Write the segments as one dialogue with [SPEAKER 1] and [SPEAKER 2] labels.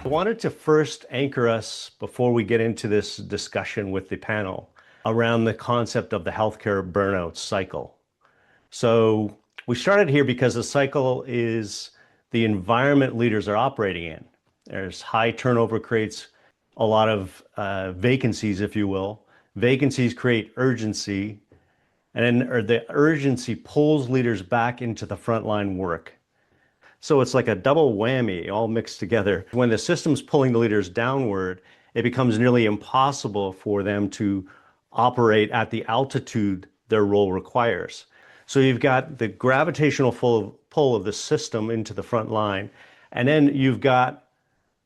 [SPEAKER 1] I wanted to first anchor us before we get into this discussion with the panel around the concept of the healthcare burnout cycle. So we started here because the cycle is the environment leaders are operating in. There's high turnover creates a lot of vacancies, if you will. Vacancies create urgency, and then the urgency pulls leaders back into the frontline work. So it's like a double whammy all mixed together. When the system's pulling the leaders downward, it becomes nearly impossible for them to operate at the altitude their role requires. So you've got the gravitational pull of the system into the front line, and then you've got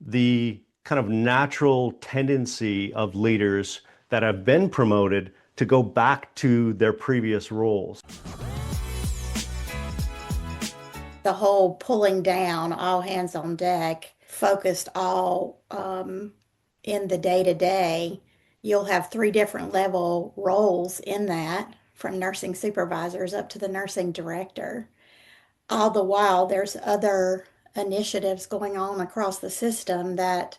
[SPEAKER 1] the kind of natural tendency of leaders that have been promoted to go back to their previous roles.
[SPEAKER 2] The whole pulling down, all hands on deck, focused all in the day-to-day. You'll have 3 different level roles in that, from nursing supervisors up to the nursing director. All the while, there's other initiatives going on across the system that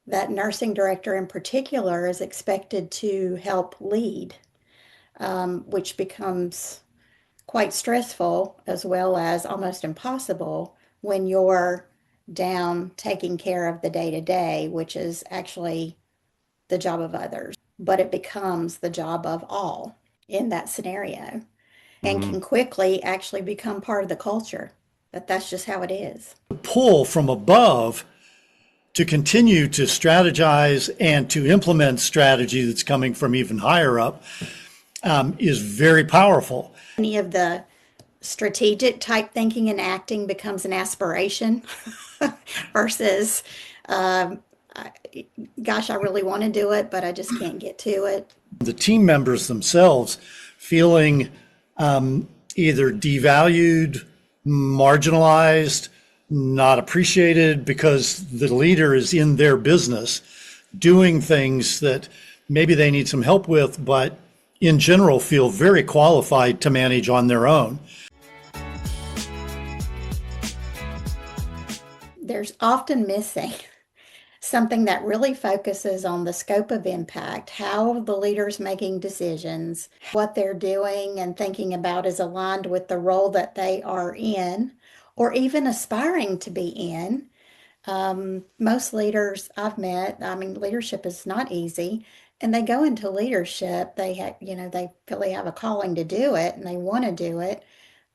[SPEAKER 2] nursing director in particular is expected to help lead, which becomes quite stressful as well as almost impossible when you're down taking care of the day-to-day, which is actually the job of others, but it becomes the job of all in that scenario and can quickly actually become part of the culture. That's just how it is.
[SPEAKER 3] Pull from above to continue to strategize and to implement strategy that's coming from even higher up is very powerful.
[SPEAKER 2] Any of the strategic type thinking and acting becomes an aspiration versus, gosh, I really want to do it, but I just can't get to it.
[SPEAKER 3] The team members themselves feeling either devalued, marginalized, not appreciated because the leader is in their business doing things that maybe they need some help with, but in general feel very qualified to manage on their own.
[SPEAKER 2] There's often missing something that really focuses on the scope of impact, how the leader's making decisions, what they're doing and thinking about is aligned with the role that they are in or even aspiring to be in. Most leaders I've met, leadership is not easy. And they go into leadership, they feel they have a calling to do it and they want to do it.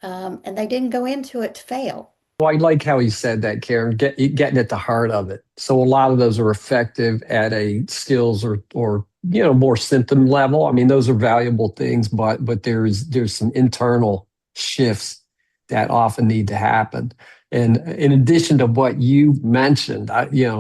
[SPEAKER 2] And they didn't go into it to fail.
[SPEAKER 4] Well, I like how he said that, Karen, getting at the heart of it. So a lot of those are effective at a skills or more symptom level. I mean, those are valuable things, but there's some internal shifts that often need to happen. And in addition to what you mentioned,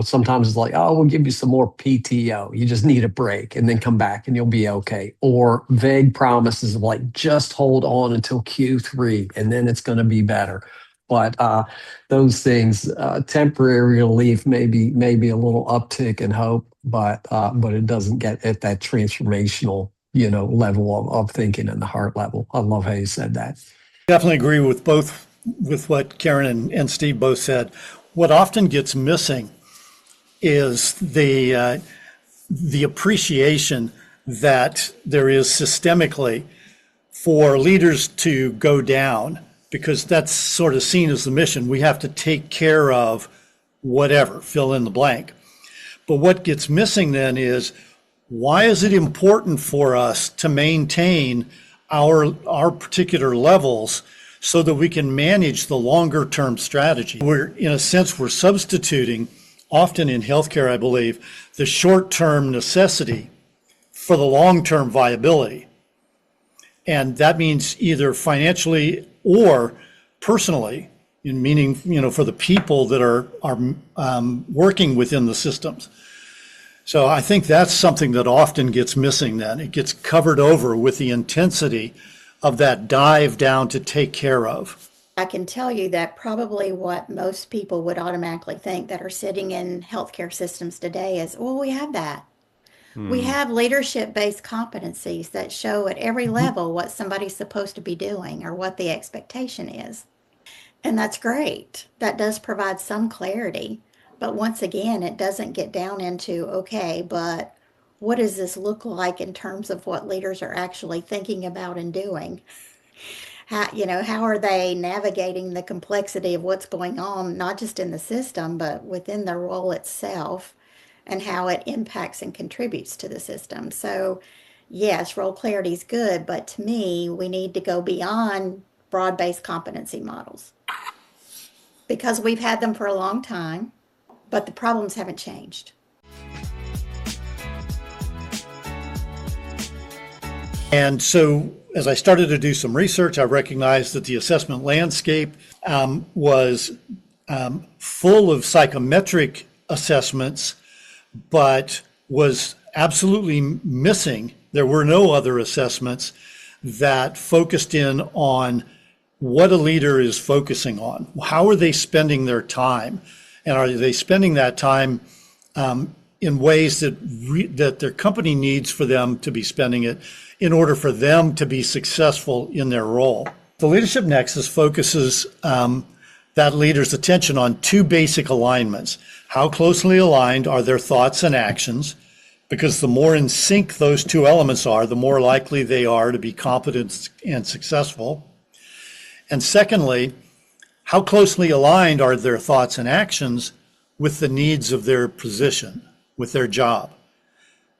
[SPEAKER 4] sometimes it's like, oh, we'll give you some more PTO. You just need a break and then come back and you'll be okay. Or vague promises of like, just hold on until Q3 and then it's going to be better. But those things, temporary relief, maybe a little uptick in hope, but it doesn't get at that transformational, level of thinking and the heart level. I love how you said that.
[SPEAKER 3] Definitely agree with what Karen and Steve both said. What often gets missing is the appreciation that there is systemically for leaders to go down, because that's sort of seen as the mission. We have to take care of whatever, fill in the blank. But what gets missing then is, why is it important for us to maintain our particular levels so that we can manage the longer term strategy? In a sense, we're substituting, often in healthcare, I believe, the short term necessity for the long term viability. And that means either financially or personally, in meaning, for the people that are working within the systems. So I think that's something that often gets missing then. It gets covered over with the intensity of that dive down to take care of.
[SPEAKER 2] I can tell you that probably what most people would automatically think that are sitting in healthcare systems today is, well, we have that. We have leadership-based competencies that show at every level what somebody's supposed to be doing or what the expectation is. And that's great. That does provide some clarity. But once again, it doesn't get down into, okay, but what does this look like in terms of what leaders are actually thinking about and doing? How are they navigating the complexity of what's going on, not just in the system, but within the role itself and how it impacts and contributes to the system? So, yes, role clarity is good, but to me, we need to go beyond broad-based competency models because we've had them for a long time, but the problems haven't changed.
[SPEAKER 3] And so as I started to do some research, I recognized that the assessment landscape was full of psychometric assessments, but was absolutely missing. There were no other assessments that focused in on what a leader is focusing on. How are they spending their time? And are they spending that time in ways that their company needs for them to be spending it in order for them to be successful in their role? The Leadership Nexus focuses that leader's attention on two basic alignments. How closely aligned are their thoughts and actions? Because the more in sync those two elements are, the more likely they are to be competent and successful. And secondly, how closely aligned are their thoughts and actions with the needs of their position, with their job?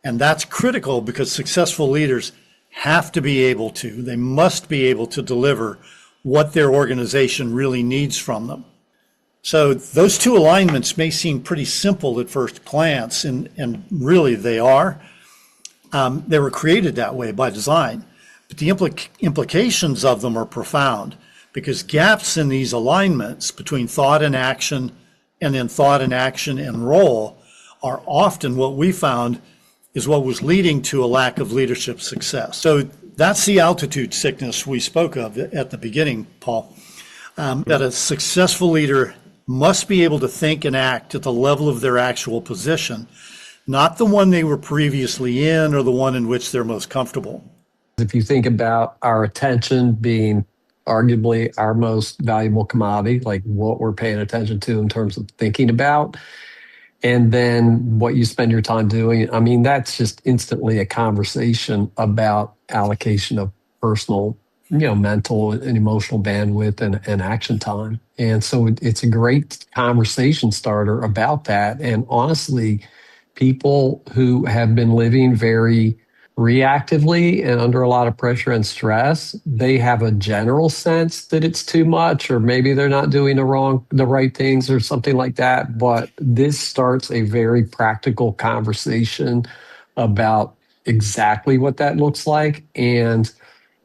[SPEAKER 3] And that's critical because successful leaders have to be able to, they must be able to deliver what their organization really needs from them. So those two alignments may seem pretty simple at first glance, and really they are. They were created that way by design, but the implications of them are profound because gaps in these alignments between thought and action and then thought and action and role are often what we found is what was leading to a lack of leadership success. So that's the altitude sickness we spoke of at the beginning, Paul, that a successful leader must be able to think and act at the level of their actual position, not the one they were previously in or the one in which they're most comfortable.
[SPEAKER 4] If you think about our attention being arguably our most valuable commodity, like what we're paying attention to in terms of thinking about, and then what you spend your time doing, I mean, that's just instantly a conversation about allocation of personal, mental and emotional bandwidth and action time. And so it's a great conversation starter about that. And honestly, people who have been living very reactively and under a lot of pressure and stress, they have a general sense that it's too much, or maybe they're not doing the right things or something like that. But this starts a very practical conversation about exactly what that looks like. And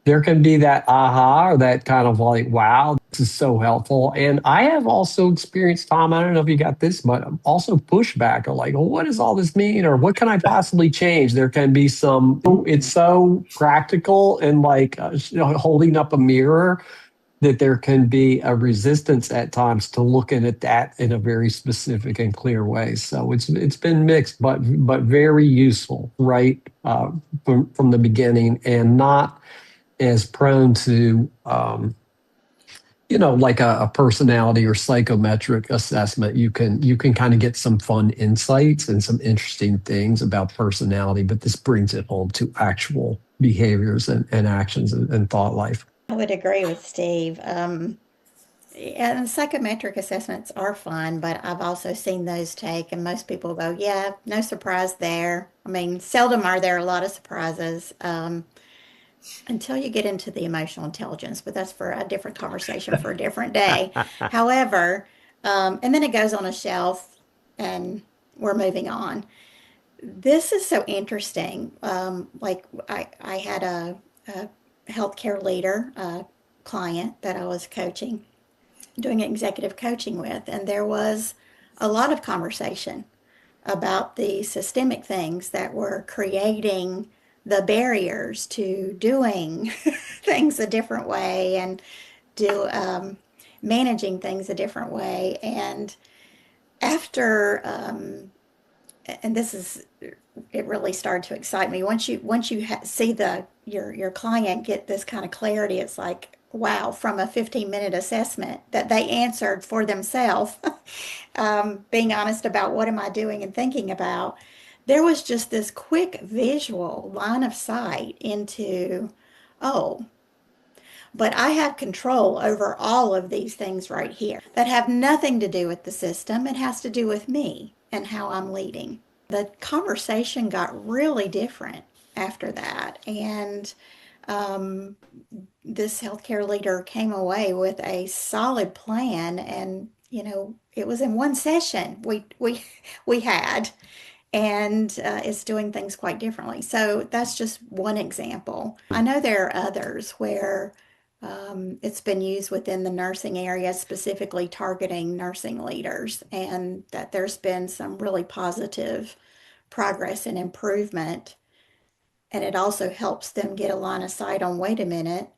[SPEAKER 4] there can be that aha or that kind of like, wow, this is so helpful. And I have also experienced, Tom, I don't know if you got this, but also pushback or like, well, what does all this mean? Or what can I possibly change? There can be some, it's so practical and like holding up a mirror that there can be a resistance at times to looking at that in a very specific and clear way. So it's been mixed, but very useful, right, from the beginning, and not as prone to, like a personality or psychometric assessment. You can kind of get some fun insights and some interesting things about personality, but this brings it home to actual behaviors and actions and thought life.
[SPEAKER 2] I would agree with Steve. And psychometric assessments are fun, but I've also seen those take, and most people go, yeah, no surprise there. I mean, seldom are there a lot of surprises. Until you get into the emotional intelligence, but that's for a different conversation for a different day. However, and then it goes on a shelf and we're moving on. This is so interesting. Like I had a healthcare leader, client that I was coaching, doing executive coaching with, and there was a lot of conversation about the systemic things that were creating the barriers to doing things a different way and managing things a different way. And after, and this is, it really started to excite me. Once you see your client get this kind of clarity, it's like, wow, from a 15-minute assessment that they answered for themselves, being honest about what am I doing and thinking about, there was just this quick visual line of sight into, oh, but I have control over all of these things right here that have nothing to do with the system. It has to do with me and how I'm leading. The conversation got really different after that. And this healthcare leader came away with a solid plan, and it was in one session we had, and is doing things quite differently. So that's just one example. I know there are others where it's been used within the nursing area, specifically targeting nursing leaders, and that there's been some really positive progress and improvement. And it also helps them get a line of sight on, wait a minute,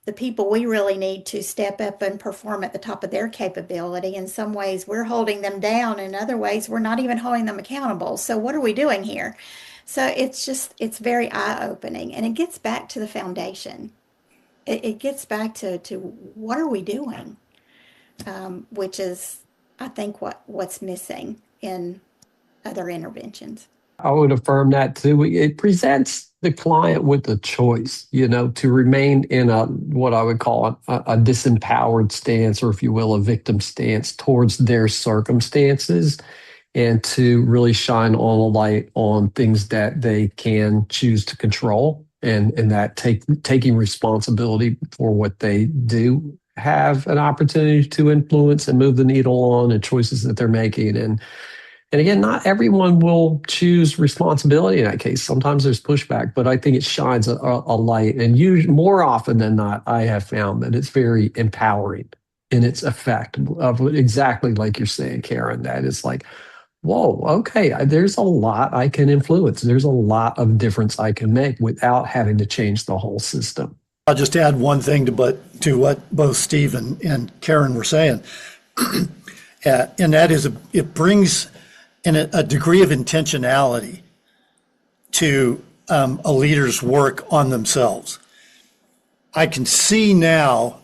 [SPEAKER 2] the people we really need to step up and perform at the top of their capability. In some ways, we're holding them down. In other ways, we're not even holding them accountable. So what are we doing here? So it's very eye-opening, and it gets back to the foundation. It gets back to what are we doing, which is, I think, what's missing in other interventions.
[SPEAKER 4] I would affirm that too. It presents the client with a choice, to remain in what I would call a disempowered stance, or if you will, a victim stance towards their circumstances, and to really shine all the light on things that they can choose to control, and that taking responsibility for what they do have an opportunity to influence and move the needle on, and choices that they're making. And again, not everyone will choose responsibility in that case. Sometimes there's pushback, but I think it shines a light. And more often than not, I have found that it's very empowering in its effect, of exactly like you're saying, Karen, that it's like, whoa, okay, there's a lot I can influence. There's a lot of difference I can make without having to change the whole system.
[SPEAKER 3] I'll just add one thing to what both Steve and Karen were saying. And that is, it brings a degree of intentionality to a leader's work on themselves. I can see now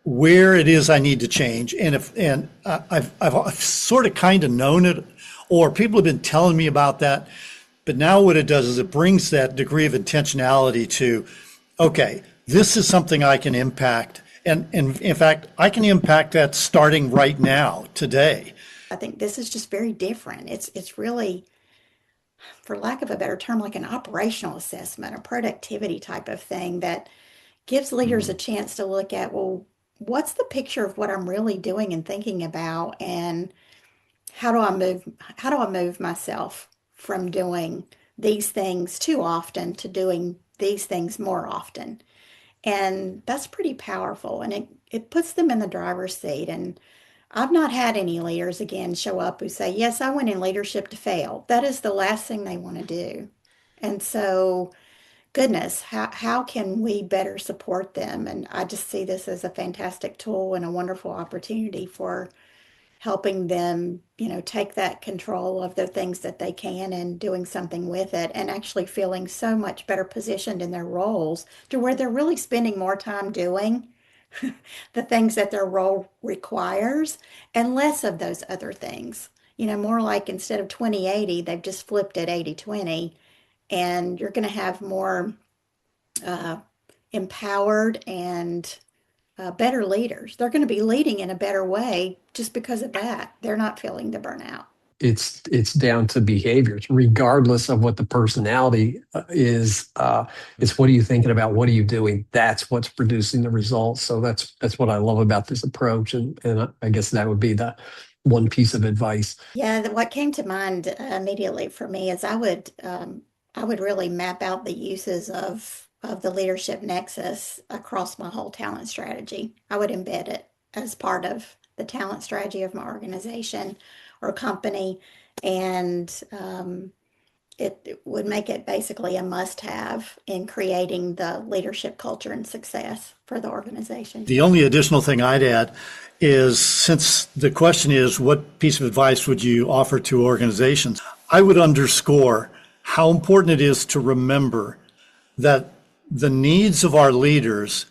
[SPEAKER 3] where it is I need to change, and I've sort of kind of known it, or people have been telling me about that. But now what it does is it brings that degree of intentionality to, okay, this is something I can impact, and in fact, I can impact that starting right now, today.
[SPEAKER 2] I think this is just very different. It's really, for lack of a better term, like an operational assessment, a productivity type of thing that gives leaders a chance to look at, well, what's the picture of what I'm really doing and thinking about, and how do I move myself from doing these things too often to doing these things more often. And that's pretty powerful, and it puts them in the driver's seat. And I've not had any leaders, again, show up who say, yes, I went in leadership to fail. That is the last thing they want to do. And so, goodness, how can we better support them? And I just see this as a fantastic tool and a wonderful opportunity for helping them, take that control of the things that they can and doing something with it, and actually feeling so much better positioned in their roles to where they're really spending more time doing the things that their role requires, and less of those other things. More like, instead of 20/80, they've just flipped it 80/20, and you're going to have more empowered and better leaders. They're going to be leading in a better way just because of that. They're not feeling the burnout.
[SPEAKER 4] It's down to behaviors, regardless of what the personality is. It's, what are you thinking about? What are you doing? That's what's producing the results. So that's what I love about this approach, and I guess that would be the one piece of advice.
[SPEAKER 2] Yeah, what came to mind immediately for me is I would really map out the uses of the Leadership Nexus across my whole talent strategy. I would embed it as part of the talent strategy of my organization or company, and it would make it basically a must-have in creating the leadership culture and success for the organization.
[SPEAKER 3] The only additional thing I'd add is, since the question is, what piece of advice would you offer to organizations? I would underscore how important it is to remember that the needs of our leaders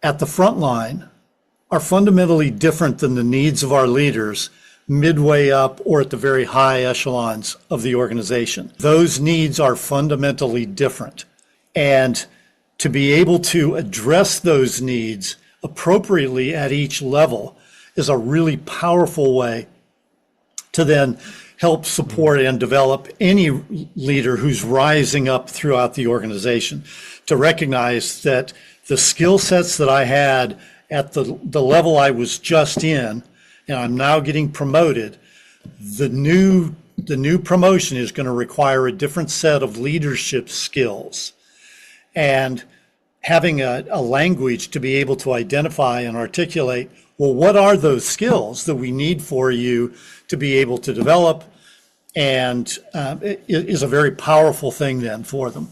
[SPEAKER 3] at the front line are fundamentally different than the needs of our leaders midway up or at the very high echelons of the organization. Those needs are fundamentally different. And to be able to address those needs appropriately at each level is a really powerful way to then help support and develop any leader who's rising up throughout the organization, to recognize that the skill sets that I had at the level I was just in, and I'm now getting promoted, the new promotion is going to require a different set of leadership skills. And having a language to be able to identify and articulate, well, what are those skills that we need for you to be able to develop, and it is a very powerful thing then for them.